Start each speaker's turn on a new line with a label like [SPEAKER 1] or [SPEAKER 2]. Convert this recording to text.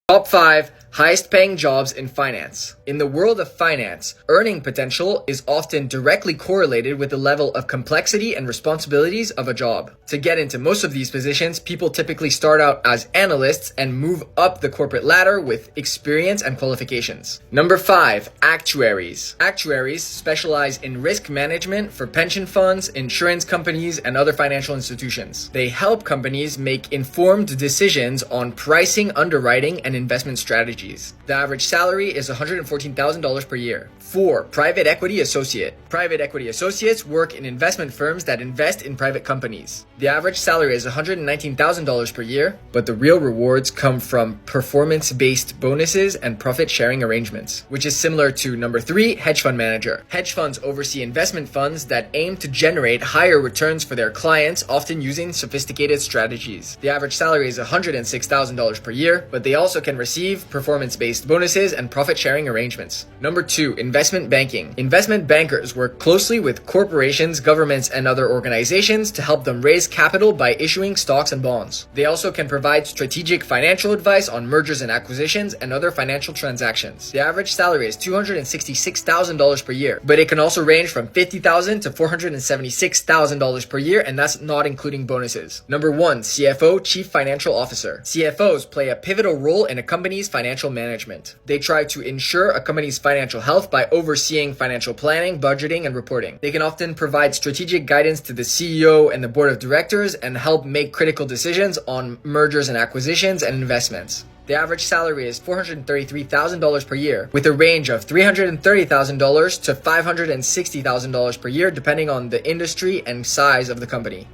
[SPEAKER 1] Top 5 highest paying jobs in finance. In the world of finance, earning potential is often directly correlated with the level of complexity and responsibilities of a job. To get into most of these positions, people typically start out as analysts and move up the corporate ladder with experience and qualifications. Number 5, actuaries. Actuaries specialize in risk management for pension funds, insurance companies, and other financial institutions. They help companies make informed decisions on pricing, underwriting, and investment strategies. The average salary is $114,000 per year. 4. Private equity associate. Private equity associates work in investment firms that invest in private companies. The average salary is $119,000 per year, but the real rewards come from performance-based bonuses and profit-sharing arrangements, which is similar to number 3, hedge fund manager. Hedge funds oversee investment funds that aim to generate higher returns for their clients, often using sophisticated strategies. The average salary is $106,000 per year, but they also can receive performance-based bonuses and profit-sharing arrangements. Number 2, investment banking. Investment bankers work closely with corporations, governments, and other organizations to help them raise capital by issuing stocks and bonds. They also can provide strategic financial advice on mergers and acquisitions and other financial transactions. The average salary is $266,000 per year, but it can also range from $50,000 to $476,000 per year, and that's not including bonuses. Number 1, CFO, Chief Financial Officer. CFOs play a pivotal role in a company's financial management. They try to ensure a company's financial health by overseeing financial planning, budgeting, and reporting. They can often provide strategic guidance to the CEO and the board of directors and help make critical decisions on mergers and acquisitions and investments. The average salary is $433,000 per year, with a range of $330,000 to $560,000 per year depending on the industry and size of the company.